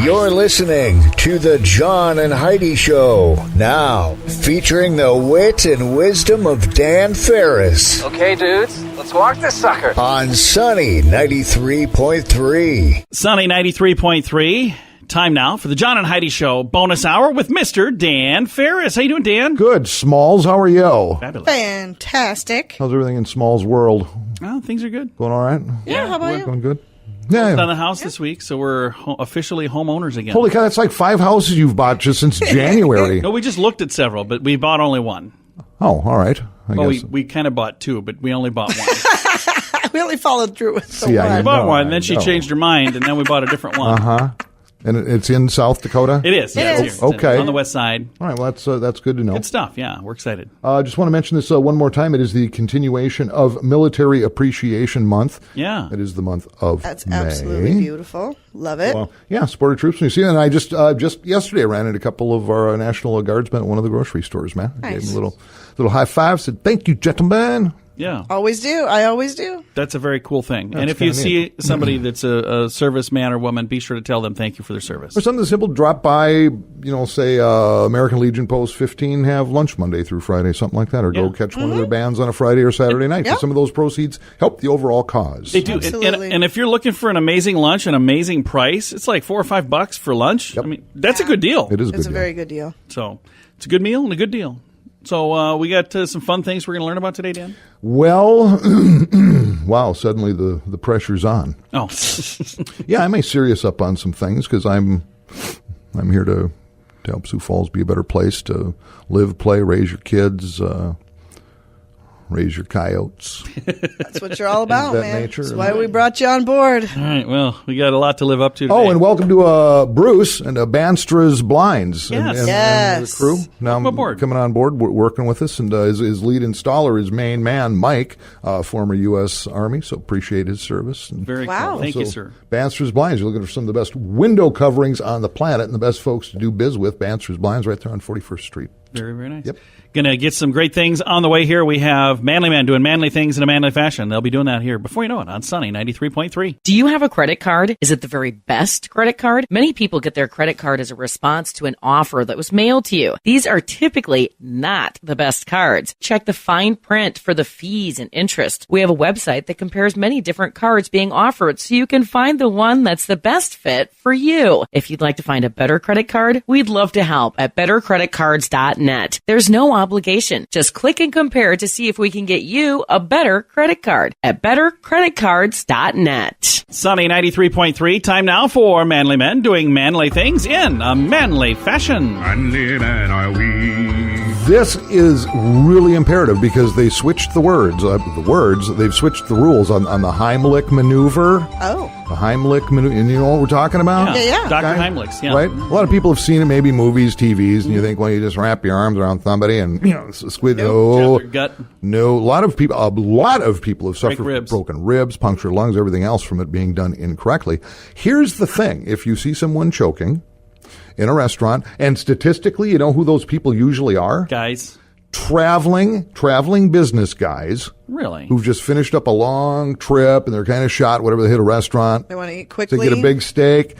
You're listening to the John and Heidi Show. Now, featuring the wit and wisdom of Dan Farris. Okay, dudes, let's walk this sucker. On Sunny 93.3. Sunny 93.3. Time now for the John and Heidi Show bonus hour with Mr. Dan Farris. How you doing, Dan? Good. Smalls, how are you? Fabulous. Fantastic. How's everything in Smalls' world? Oh, things are good. Going all right? Yeah, how about you? Going good? Yeah. On the house this week, so we're officially homeowners again. Holy cow, that's like 5 houses you've bought just since January. No, we just looked at several, but we bought only one. Oh, all right. I guess. We kind of bought two, but we only bought one. We only followed through with the See, I one. We bought one, and then I she know. changed her mind, and then we bought a different one. Uh-huh. And it's in South Dakota? It is. Yeah, It it's is. here. Okay. It's on the west side. All right, well, that's good to know. Good stuff. Yeah, we're excited. Just want to mention this one more time. It is the continuation of Military Appreciation Month. Yeah. It is the month of That's May. absolutely beautiful. Love it. Well, yeah, support our troops. You see, and I just yesterday I ran into a couple of our National Guardsmen at one of the grocery stores, man. I gave Nice. them a little high five, said, thank you, gentlemen. Yeah. Always do. I always do. That's a very cool thing. That's And if you kinda see somebody that's a serviceman or woman, be sure to tell them thank you for their service. Or something simple, drop by, say American Legion Post 15, have lunch Monday through Friday, something like that, or go Yeah. catch one of their bands on a Friday or Saturday night. Yeah. Some of those proceeds help the overall cause. They do. And, Absolutely. and if you're looking for an amazing lunch, an amazing price, it's like $4 or $5 for lunch. Yep. I mean, that's a good deal. It is a good It's a deal. very good deal. So it's a good meal and a good deal. So we got some fun things we're going to learn about today, Dan. Well, wow, suddenly the pressure's on. Oh, Yeah, I may serious up on some things because I'm here to help Sioux Falls be a better place to live, play, raise your kids, raise your coyotes. That's what you're all about, That man. nature. That's why we brought you on board. all right. Well, we got a lot to live up to today. Oh, and welcome to Bruce and Banstra's Blinds. Yes. And Yes. the crew. Now Welcome aboard. coming on board, working with us, and his lead installer, his main man, Mike, former U.S. Army, so appreciate his service. And Very Wow. cool. Thank you, so sir. Banstra's Blinds, you're looking for some of the best window coverings on the planet and the best folks to do biz with. Banstra's Blinds right there on 41st Street. Very, very nice. Yep. Going to get some great things on the way here. We have Manly Men doing manly things in a manly fashion. They'll be doing that here before you know it on Sunny 93.3. Do you have a credit card? Is it the very best credit card? Many people get their credit card as a response to an offer that was mailed to you. These are typically not the best cards. Check the fine print for the fees and interest. We have a website that compares many different cards being offered so you can find the one that's the best fit for you. If you'd like to find a better credit card, we'd love to help at bettercreditcards.net. There's no obligation. Just click and compare to see if we can get you a better credit card at bettercreditcards.net. Sunny 93.3. Time now for Manly Men doing manly things in a manly fashion. Manly men are we. This is really imperative because they switched the words. They've switched the rules on the Heimlich maneuver. Oh. The Heimlich maneuver. And you know what we're talking about? Yeah. Dr. Guy? Heimlich's, yeah. Right? A lot of people have seen it, maybe movies, TVs, and you think, well, you just wrap your arms around somebody and, squid. No. Jab their gut. No. A lot of people have suffered from ribs. broken ribs, punctured lungs, everything else from it being done incorrectly. Here's the thing. If you see someone choking in a restaurant, and statistically, you know who those people usually are? Guys, Traveling business guys really? who've just finished up a long trip and they're kind of shot, whatever, they hit a restaurant. They want to eat They quickly. get a big steak,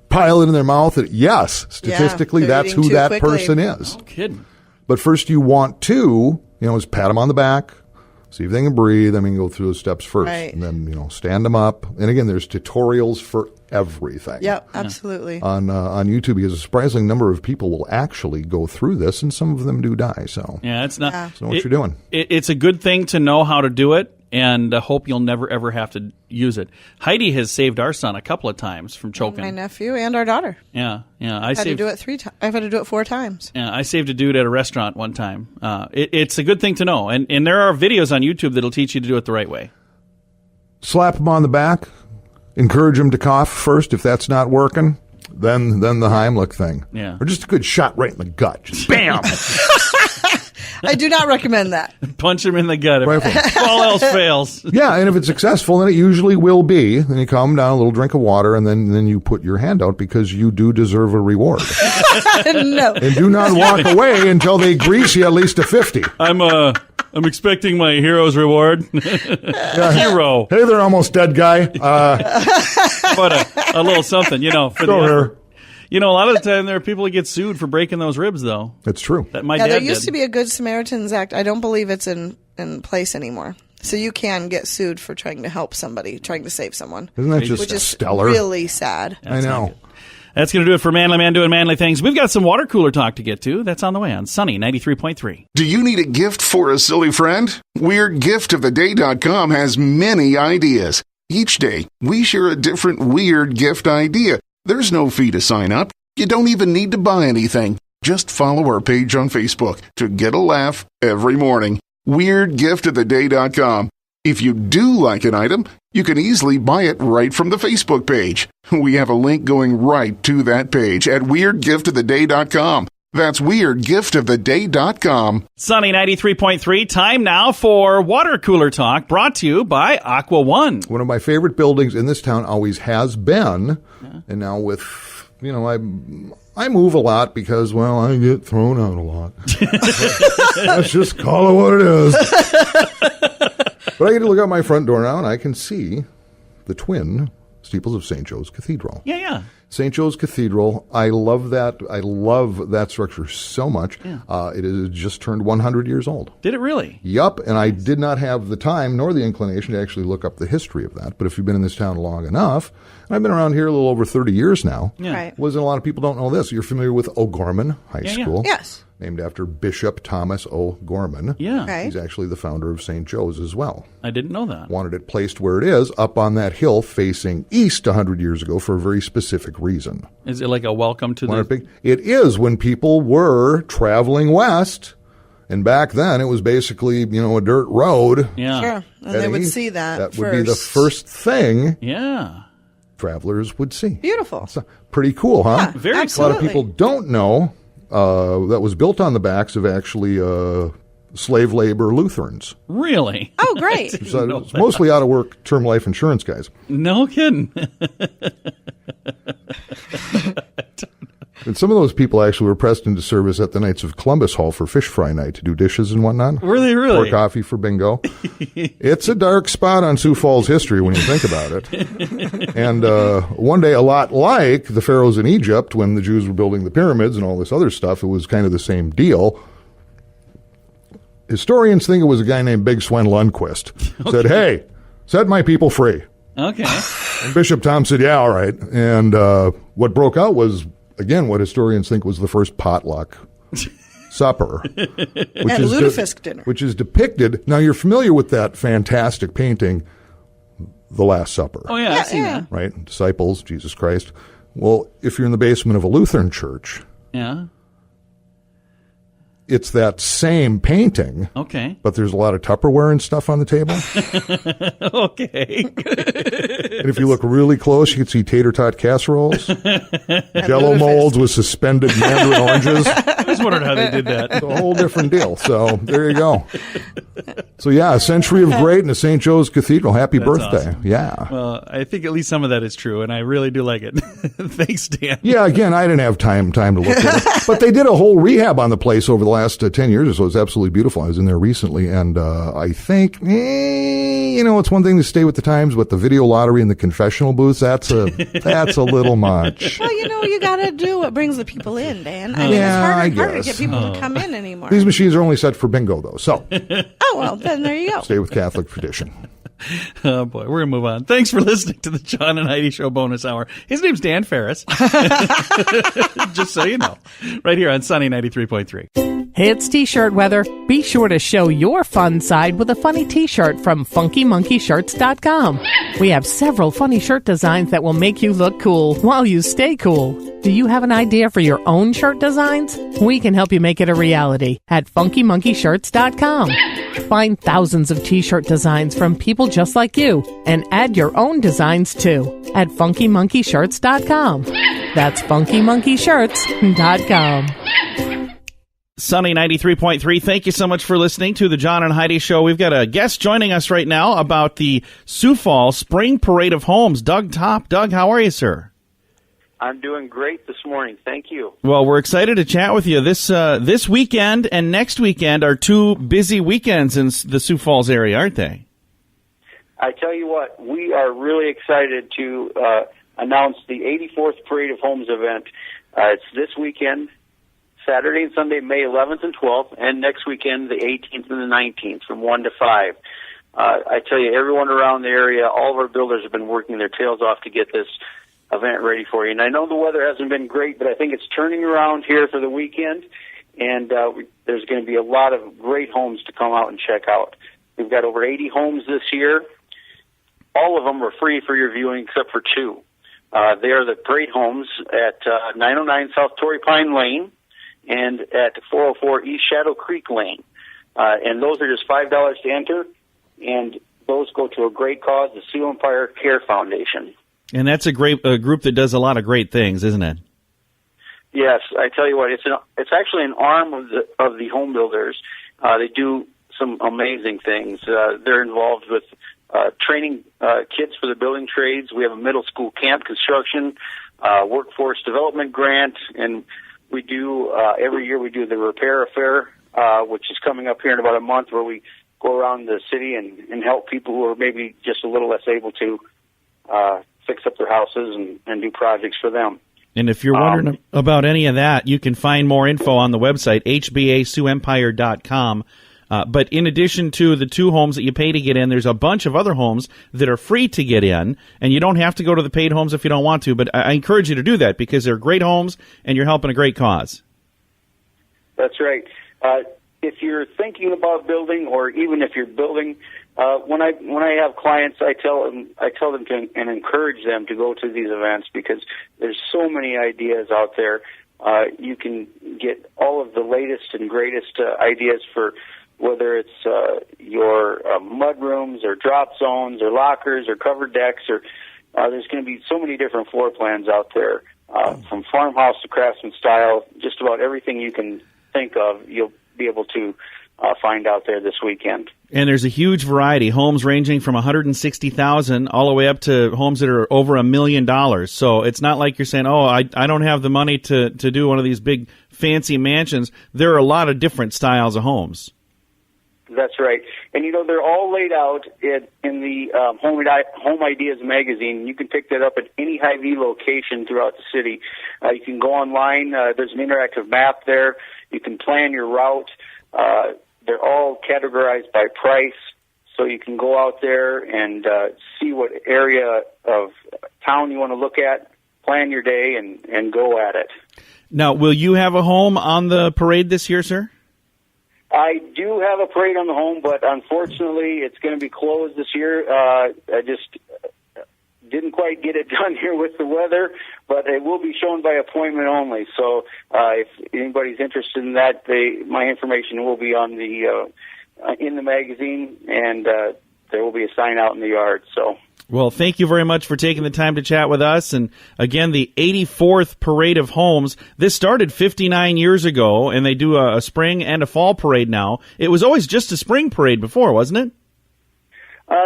pile it in their mouth. Yes, statistically, they're that's eating who too that quickly. person is. No kidding. But first you want to, is pat them on the back, see if they can breathe. I mean, go through the steps first. Right. And then, stand them up. And again, there's tutorials for everything. Yep, absolutely. On YouTube, because a surprising number of people will actually go through this, and some of them do die. So, Yeah, it's not. Yeah. so what you're doing. It's a good thing to know how to do it, and I hope you'll never, ever have to use it. Heidi has saved our son a couple of times from choking. My nephew and our daughter. Yeah. I I've had to saved. do it 3 times. I've had to do it 4 times. Yeah, I saved a dude at a restaurant one time. It's a good thing to know, and there are videos on YouTube that'll teach you to do it the right way. Slap them on the back. Encourage them to cough first. If that's not working, then the Heimlich thing. Yeah. Or just a good shot right in the gut. Just bam. I do not recommend that. Punch him in the gut Rifle. if all else fails. Yeah, and if it's successful, then it usually will be. Then you calm down, a little drink of water, and then you put your hand out because you do deserve a reward. No. And do not walk away until they grease you at least a 50. I'm I'm expecting my hero's reward. Hero. Hey there, almost dead guy. But a little something, for Go the here. effort. A lot of the time there are people that get sued for breaking those ribs, though. It's true. That my Yeah, dad there used did. to be a Good Samaritan's Act. I don't believe it's in place anymore. So you can get sued for trying to help somebody, trying to save someone. Isn't that just Which is stellar? really sad. I know. That's going to do it for Manly Man Doing Manly Things. We've got some water cooler talk to get to. That's on the way on Sunny 93.3. Do you need a gift for a silly friend? WeirdGiftOfTheDay.com has many ideas. Each day, we share a different weird gift idea. There's no fee to sign up. You don't even need to buy anything. Just follow our page on Facebook to get a laugh every morning. WeirdGiftOfTheDay.com. If you do like an item, you can easily buy it right from the Facebook page. We have a link going right to that page at WeirdGiftOfTheDay.com. That's WeirdGiftOfTheDay.com. Sunny 93.3. Time now for water cooler talk, brought to you by Aqua One. One of my favorite buildings in this town always has been, and now with, I move a lot because, I get thrown out a lot. Let's just call it what it is. But I get to look out my front door now, and I can see the twin steeples of St. Joe's Cathedral. Yeah. St. Joe's Cathedral, I love that. I love that structure so much. Yeah. It has just turned 100 years old. Did it really? Yup, and I did not have the time nor the inclination to actually look up the history of that. But if you've been in this town long enough, and I've been around here a little over 30 years now, Right. a lot of people don't know this. You're familiar with O'Gorman High School? Yes. Named after Bishop Thomas O'Gorman. Yeah. Right. He's actually the founder of St. Joe's as well. I didn't know that. Wanted it placed where it is, up on that hill facing east 100 years ago for a very specific reason. Is it like a welcome to the... It is when people were traveling west, and back then it was basically, a dirt road. Yeah. Sure. And they would see that That would be the first thing Yeah. travelers would see. Beautiful. So, pretty cool, huh? Yeah, Very cool. A lot absolutely. of people don't know that was built on the backs of actually slave labor Lutherans. Really? Oh, great. So it's mostly out of work term life insurance guys. No kidding. And some of those people actually were pressed into service at the Knights of Columbus Hall for fish fry night to do dishes and whatnot. Were they really? Pour coffee for bingo. It's a dark spot on Sioux Falls history when you think about it. And one day, a lot like the pharaohs in Egypt, when the Jews were building the pyramids and all this other stuff, it was kind of the same deal. Historians think it was a guy named Big Swen Lundquist. Said, hey, set my people free. Okay. And Bishop Tom said, yeah, all right. And what broke out was, again, what historians think was the first potluck supper. At Lutefisk dinner. Which is depicted. Now, you're familiar with that fantastic painting, The Last Supper. Oh, yeah, I've seen that. Right? Disciples, Jesus Christ. Well, if you're in the basement of a Lutheran church, Yeah. it's that same painting, Okay. but there's a lot of Tupperware and stuff on the table. Okay. And if you look really close, you can see tater tot casseroles, Jello molds with suspended mandarin oranges. I was wondering how they did that. It's a whole different deal. So there you go. So yeah, a century of greatness, St. Joe's Cathedral. Happy birthday. awesome. Yeah. Well, I think at least some of that is true, and I really do like it. Thanks, Dan. Yeah, again, I didn't have time to look at it. But they did a whole rehab on the place over the last 10 years or so. It's absolutely beautiful. I was in there recently, and I think, it's one thing to stay with the times, but the video lottery and the confessional booths, that's a little much. Well, you got to do what brings the people in, Dan. I mean, Yeah, it's harder I and harder to guess. get people to come in anymore. These machines are only set for bingo, though, so Oh, well, then there you go. stay with Catholic tradition. Oh, boy. We're going to move on. Thanks for listening to the John and Heidi Show bonus hour. His name's Dan Farris. Just so you know. Right here on Sunny 93.3. Hey, it's T-shirt weather. Be sure to show your fun side with a funny T-shirt from FunkyMonkeyShirts.com. We have several funny shirt designs that will make you look cool while you stay cool. Do you have an idea for your own shirt designs? We can help you make it a reality at FunkyMonkeyShirts.com. Find thousands of T-shirt designs from people just like you and add your own designs too at FunkyMonkeyShirts.com. That's FunkyMonkeyShirts.com. Sunny 93.3. Thank you so much for listening to the John and Heidi Show. We've got a guest joining us right now about the Sioux Falls Spring Parade of Homes, Doug Top. Doug, how are you, sir? I'm doing great this morning. Thank you. Well, we're excited to chat with you. This weekend and next weekend are two busy weekends in the Sioux Falls area, aren't they? I tell you what, we are really excited to announce the 84th Parade of Homes event. It's this weekend, Saturday and Sunday, May 11th and 12th, and next weekend, the 18th and the 19th, from 1 to 5. I tell you, everyone around the area, all of our builders have been working their tails off to get this event ready for you. And I know the weather hasn't been great, but I think it's turning around here for the weekend, and there's going to be a lot of great homes to come out and check out. We've got over 80 homes this year. All of them are free for your viewing except for two. They are the parade homes at 909 South Torrey Pine Lane and at 404 East Shadow Creek Lane. And those are just $5 to enter, and those go to a great cause, the Sioux Empire Care Foundation. And that's a great group that does a lot of great things, isn't it? Yes, I tell you what, it's actually an arm of the home builders. They do some amazing things. They're involved with training kids for the building trades. We have a middle school camp construction, workforce development grant, and we do every year we do the repair affair, which is coming up here in about a month, where we go around the city and help people who are maybe just a little less able to fix up their houses and do projects for them. And if you're wondering about any of that, you can find more info on the website, hbasouempire.com. But in addition to the two homes that you pay to get in, there's a bunch of other homes that are free to get in, and you don't have to go to the paid homes if you don't want to, but I encourage you to do that because they're great homes and you're helping a great cause. That's right. If you're thinking about building, or even if you're building, when I have clients, I tell them and encourage them to go to these events because there's so many ideas out there. You can get all of the latest and greatest ideas for whether it's your mud rooms or drop zones or lockers or covered decks, or there's going to be so many different floor plans out there, from farmhouse to craftsman style. Just about everything you can think of, you'll be able to find out there this weekend. And there's a huge variety, homes ranging from $160,000 all the way up to homes that are over $1 million. So it's not like you're saying, I don't have the money to do one of these big fancy mansions. There are a lot of different styles of homes. That's right. And, they're all laid out in the Home Ideas magazine. You can pick that up at any Hy-Vee location throughout the city. You can go online. There's an interactive map there. You can plan your route. They're all categorized by price, so you can go out there and see what area of town you want to look at, plan your day, and go at it. Now, will you have a home on the parade this year, sir? I do have a parade on the home, but unfortunately it's going to be closed this year. I just didn't quite get it done here with the weather, but it will be shown by appointment only. So if anybody's interested in that, my information will be on in the magazine, and there will be a sign out in the yard. So. Well, thank you very much for taking the time to chat with us. And again, the 84th Parade of Homes. This started 59 years ago, and they do a spring and a fall parade now. It was always just a spring parade before, wasn't it?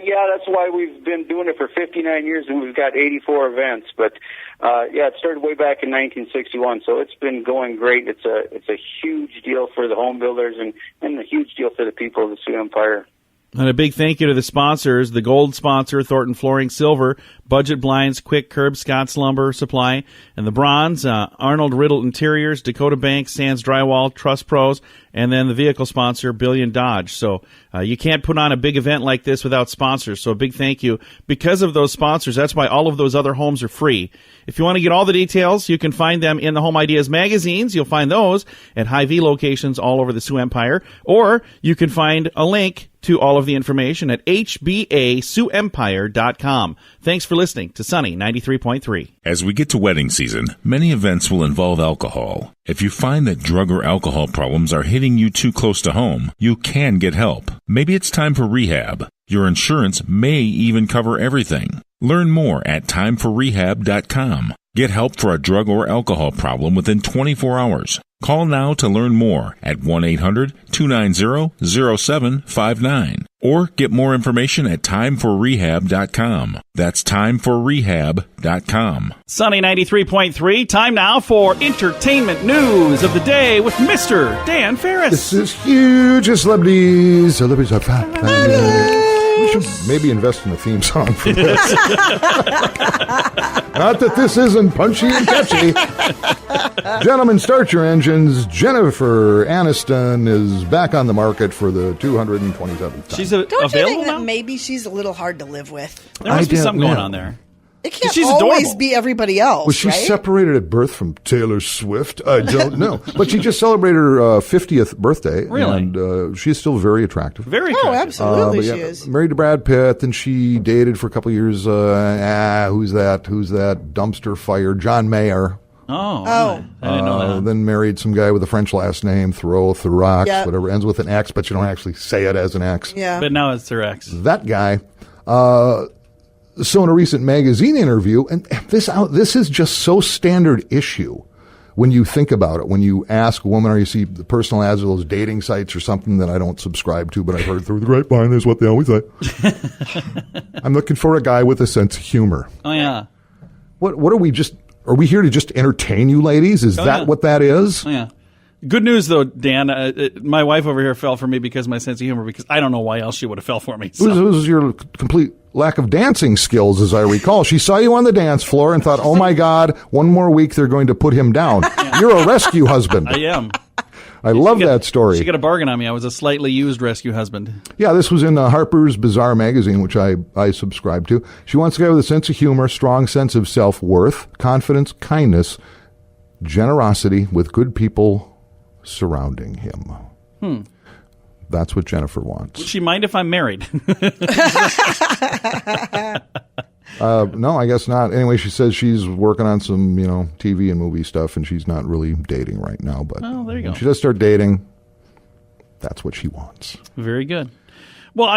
Yeah, that's why we've been doing it for 59 years, and we've got 84 events. But it started way back in 1961, so it's been going great. It's a huge deal for the home builders and a huge deal for the people of the Sioux Empire. And a big thank you to the sponsors, the gold sponsor, Thornton Flooring, silver, Budget Blinds, Quick Curb, Scott's Lumber Supply, and the bronze, Arnold Riddle Interiors, Dakota Bank, Sands Drywall, Trust Pros, and then the vehicle sponsor, Billion Dodge. So you can't put on a big event like this without sponsors, so a big thank you. Because of those sponsors, that's why all of those other homes are free. If you want to get all the details, you can find them in the Home Ideas magazines. You'll find those at Hy-Vee locations all over the Sioux Empire, or you can find a link to all of the information at hbasouempire.com. Thanks for listening to Sunny 93.3. As we get to wedding season, many events will involve alcohol. If you find that drug or alcohol problems are hitting you too close to home, you can get help. Maybe it's time for rehab. Your insurance may even cover everything. Learn more at timeforrehab.com. Get help for a drug or alcohol problem within 24 hours. Call now to learn more at 1-800-290-0759 or get more information at timeforrehab.com. That's timeforrehab.com. Sunny 93.3, time now for entertainment news of the day with Mr. Dan Farris. This is huge. Celebrities are fat. We should maybe invest in a theme song for this. Not that this isn't punchy and catchy. Gentlemen, start your engines. Jennifer Aniston is back on the market for the 227th time. She's Don't you available think now? that maybe she's a little hard to live with? There must be something going on there. It can't She's always adorable. be everybody else, Was she right? separated at birth from Taylor Swift? I don't know. But she just celebrated her 50th birthday. Really? And she's still very attractive. Very attractive. Oh, absolutely But she yeah, is. married to Brad Pitt, and she dated for a couple of years. Who's that? Dumpster fire. John Mayer. Oh. Oh. I didn't know that. Then married some guy with a French last name, Thoreau, Yep. whatever. Ends with an X, but you don't actually say it as an X. Yeah. But now it's her ex. That guy. So in a recent magazine interview, and this is just so standard issue when you think about it. When you ask a woman, or you see the personal ads of those dating sites or something that I don't subscribe to, but I've heard through the grapevine, is what they always say. I'm looking for a guy with a sense of humor. Oh, yeah. What are we are we here to just entertain you ladies? Is that what that is? Oh, yeah. Good news, though, Dan. My wife over here fell for me because of my sense of humor, because I don't know why else she would have fell for me. So. It was your complete lack of dancing skills, as I recall. She saw you on the dance floor and thought, oh, my God, one more week they're going to put him down. You're a rescue husband. I am. I love that story. She got a bargain on me. I was a slightly used rescue husband. Yeah, this was in Harper's Bazaar magazine, which I subscribe to. She wants a guy with a sense of humor, strong sense of self-worth, confidence, kindness, generosity, with good people surrounding him. That's what Jennifer wants. Would she mind if I'm married? No, I guess not. Anyway, she says she's working on some, TV and movie stuff, and she's not really dating right now. But there you when go. she does start dating, that's what she wants. Very good. Well,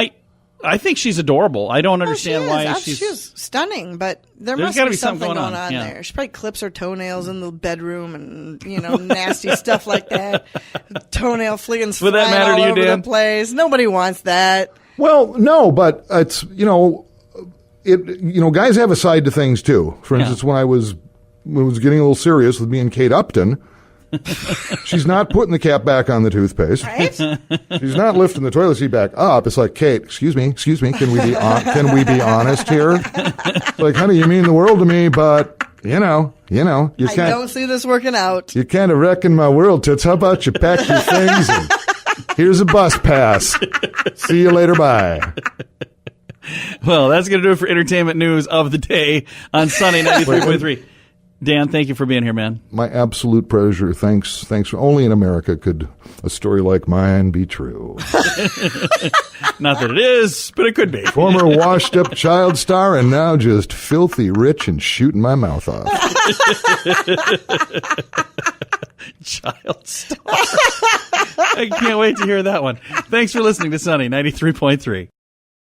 I think she's adorable. I don't understand why she's stunning, but there's There's must gotta be be something something going going on, on yeah. there. She probably clips her toenails in the bedroom and, nasty stuff like that. Toenail flickings Would that flying matter all to you, over Dan? the place. Nobody wants that. Well, no, but it's, guys have a side to things too. For instance, when I was getting a little serious with me and Kate Upton, she's not putting the cap back on the toothpaste. Right? She's not lifting the toilet seat back up. It's like, Kate, excuse me, can we be honest here? It's like, honey, you mean the world to me, but you I can't. don't see this working out. You kind of wrecking my world, Toots. How about you pack your things and here's a bus pass. See you later, bye. Well, that's going to do it for entertainment news of the day on Sunny 93.3. Dan, thank you for being here, man. My absolute pleasure. Thanks. Only in America could a story like mine be true. Not that it is, but it could be. Former washed-up child star and now just filthy rich and shooting my mouth off. Child star. I can't wait to hear that one. Thanks for listening to Sunny 93.3.